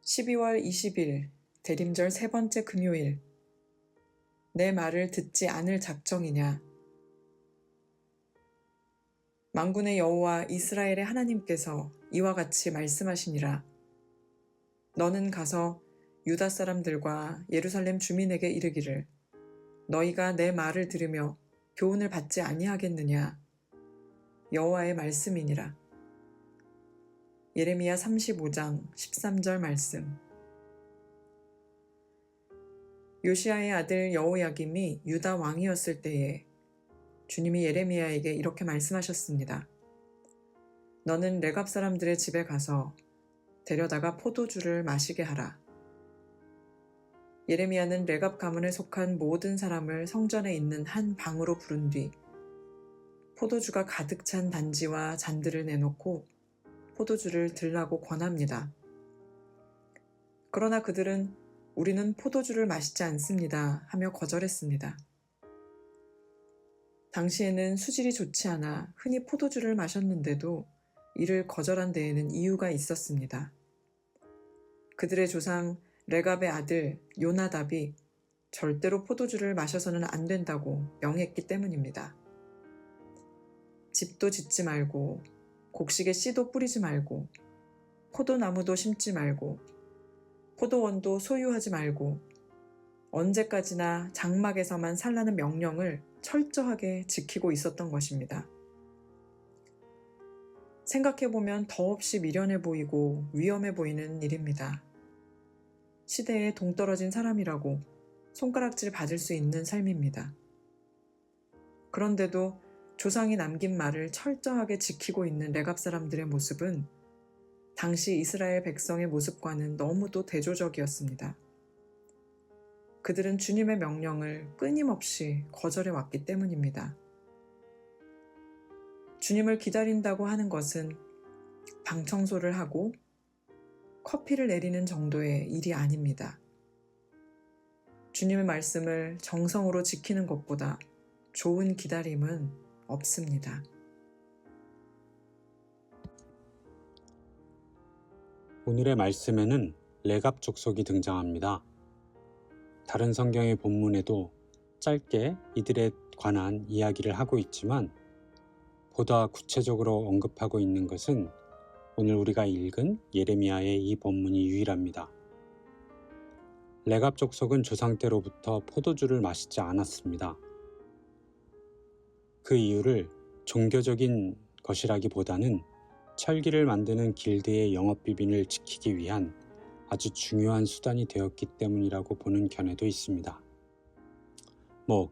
12월 20일 대림절 세 번째 금요일. 내 말을 듣지 않을 작정이냐? 만군의 여호와 이스라엘의 하나님께서 이와 같이 말씀하시니라. 너는 가서 유다 사람들과 예루살렘 주민에게 이르기를 너희가 내 말을 들으며 교훈을 받지 아니하겠느냐? 여호와의 말씀이니라. 예레미야 35장 13절 말씀. 요시야의 아들 여호야김이 유다 왕이었을 때에 주님이 예레미야에게 이렇게 말씀하셨습니다. 너는 레갑 사람들의 집에 가서 데려다가 포도주를 마시게 하라. 예레미야는 레갑 가문에 속한 모든 사람을 성전에 있는 한 방으로 부른 뒤 포도주가 가득 찬 단지와 잔들을 내놓고 포도주를 들라고 권합니다. 그러나 그들은 우리는 포도주를 마시지 않습니다 하며 거절했습니다. 당시에는 수질이 좋지 않아 흔히 포도주를 마셨는데도 이를 거절한 데에는 이유가 있었습니다. 그들의 조상 레갑의 아들 요나답이 절대로 포도주를 마셔서는 안 된다고 명했기 때문입니다. 집도 짓지 말고 곡식에 씨도 뿌리지 말고 포도나무도 심지 말고 포도원도 소유하지 말고 언제까지나 장막에서만 살라는 명령을 철저하게 지키고 있었던 것입니다. 생각해보면 더없이 미련해 보이고 위험해 보이는 일입니다. 시대에 동떨어진 사람이라고 손가락질 받을 수 있는 삶입니다. 그런데도 조상이 남긴 말을 철저하게 지키고 있는 레갑 사람들의 모습은 당시 이스라엘 백성의 모습과는 너무도 대조적이었습니다. 그들은 주님의 명령을 끊임없이 거절해 왔기 때문입니다. 주님을 기다린다고 하는 것은 방 청소를 하고 커피를 내리는 정도의 일이 아닙니다. 주님의 말씀을 정성으로 지키는 것보다 좋은 기다림은 없습니다. 오늘의 말씀에는 레갑 족속이 등장합니다. 다른 성경의 본문에도 짧게 이들에 관한 이야기를 하고 있지만 보다 구체적으로 언급하고 있는 것은 오늘 우리가 읽은 예레미야의 이 본문이 유일합니다. 레갑 족속은 조상 때로부터 포도주를 마시지 않았습니다. 그 이유를 종교적인 것이라기보다는 철기를 만드는 길드의 영업비밀을 지키기 위한 아주 중요한 수단이 되었기 때문이라고 보는 견해도 있습니다.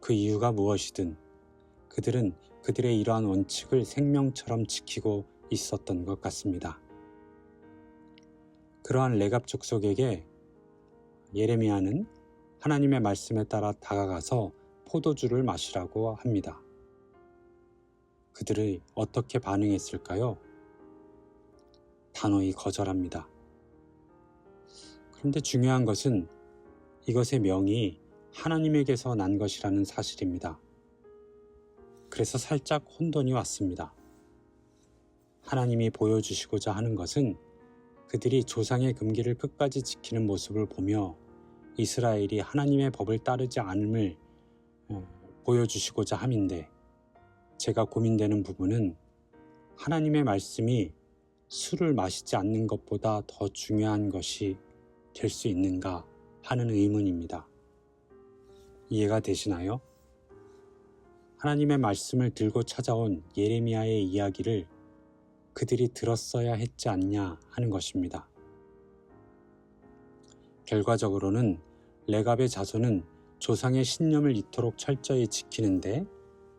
그 이유가 무엇이든 그들은 그들의 이러한 원칙을 생명처럼 지키고 있었던 것 같습니다. 그러한 레갑 족속에게 예레미야는 하나님의 말씀에 따라 다가가서 포도주를 마시라고 합니다. 그들이 어떻게 반응했을까요? 단호히 거절합니다. 그런데 중요한 것은 이것의 명이 하나님에게서 난 것이라는 사실입니다. 그래서 살짝 혼돈이 왔습니다. 하나님이 보여주시고자 하는 것은 그들이 조상의 금기를 끝까지 지키는 모습을 보며 이스라엘이 하나님의 법을 따르지 않음을 보여주시고자 함인데, 제가 고민되는 부분은 하나님의 말씀이 술을 마시지 않는 것보다 더 중요한 것이 될 수 있는가 하는 의문입니다. 이해가 되시나요? 하나님의 말씀을 들고 찾아온 예레미야의 이야기를 그들이 들었어야 했지 않냐 하는 것입니다. 결과적으로는 레갑의 자손은 조상의 신념을 이토록 철저히 지키는데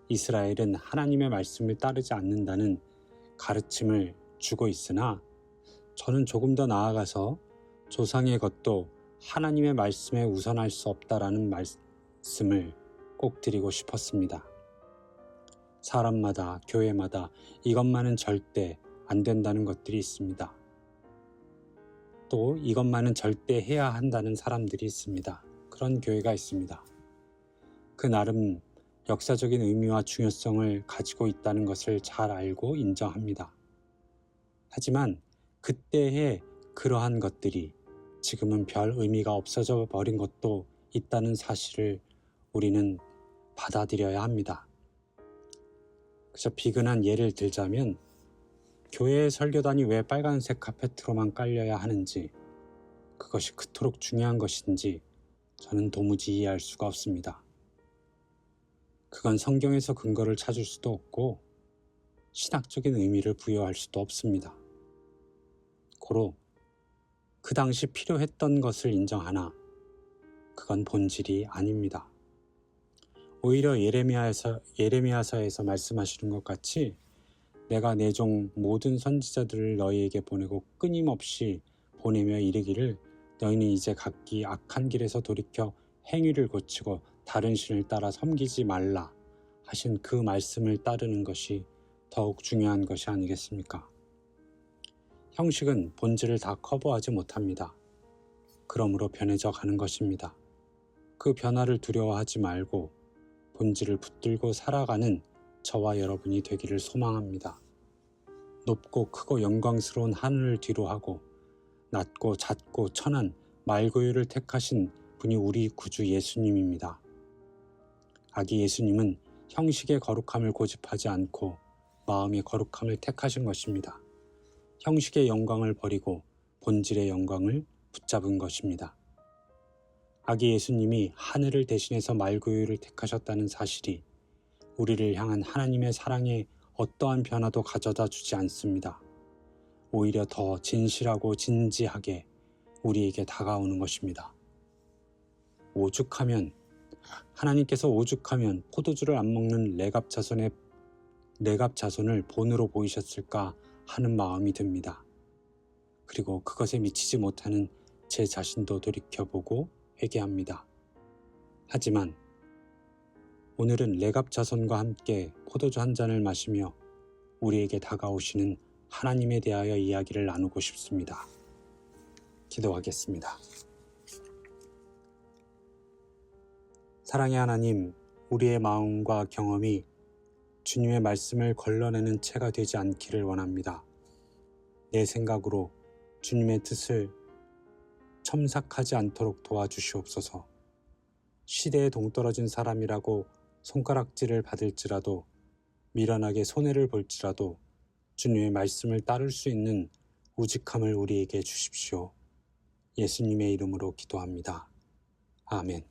이스라엘은 하나님의 말씀을 따르지 않는다는 가르침을 주고 있으나, 저는 조금 더 나아가서 조상의 것도 하나님의 말씀에 우선할 수 없다라는 말씀을 꼭 드리고 싶었습니다. 사람마다, 교회마다 이것만은 절대 안 된다는 것들이 있습니다. 또 이것만은 절대 해야 한다는 사람들이 있습니다. 그런 교회가 있습니다. 그 나름 역사적인 의미와 중요성을 가지고 있다는 것을 잘 알고 인정합니다. 하지만 그때의 그러한 것들이 지금은 별 의미가 없어져 버린 것도 있다는 사실을 우리는 받아들여야 합니다. 그저 비근한 예를 들자면 교회의 설교단이 왜 빨간색 카페트로만 깔려야 하는지, 그것이 그토록 중요한 것인지 저는 도무지 이해할 수가 없습니다. 그건 성경에서 근거를 찾을 수도 없고 신학적인 의미를 부여할 수도 없습니다. 고로 그 당시 필요했던 것을 인정하나 그건 본질이 아닙니다. 오히려 예레미야서에서 말씀하시는 것 같이 내가 내 종 모든 선지자들을 너희에게 보내고 끊임없이 보내며 이르기를 너희는 이제 각기 악한 길에서 돌이켜 행위를 고치고 다른 신을 따라 섬기지 말라 하신 그 말씀을 따르는 것이 더욱 중요한 것이 아니겠습니까? 형식은 본질을 다 커버하지 못합니다. 그러므로 변해져 가는 것입니다. 그 변화를 두려워하지 말고 본질을 붙들고 살아가는 저와 여러분이 되기를 소망합니다. 높고 크고 영광스러운 하늘을 뒤로하고 낮고 잦고 천한 말구유를 택하신 분이 우리 구주 예수님입니다. 아기 예수님은 형식의 거룩함을 고집하지 않고 마음의 거룩함을 택하신 것입니다. 형식의 영광을 버리고 본질의 영광을 붙잡은 것입니다. 아기 예수님이 하늘을 대신해서 말구유를 택하셨다는 사실이 우리를 향한 하나님의 사랑에 어떠한 변화도 가져다 주지 않습니다. 오히려 더 진실하고 진지하게 우리에게 다가오는 것입니다. 하나님께서 오죽하면 포도주를 안 먹는 레갑 자손을 본으로 보이셨을까 하는 마음이 듭니다. 그리고 그것에 미치지 못하는 제 자신도 돌이켜보고 회개합니다. 하지만 오늘은 레갑 자손과 함께 포도주 한 잔을 마시며 우리에게 다가오시는 하나님에 대하여 이야기를 나누고 싶습니다. 기도하겠습니다. 사랑의 하나님, 우리의 마음과 경험이 주님의 말씀을 걸러내는 채가 되지 않기를 원합니다. 내 생각으로 주님의 뜻을 첨삭하지 않도록 도와주시옵소서. 시대에 동떨어진 사람이라고 손가락질을 받을지라도 미련하게 손해를 볼지라도 주님의 말씀을 따를 수 있는 우직함을 우리에게 주십시오. 예수님의 이름으로 기도합니다. 아멘.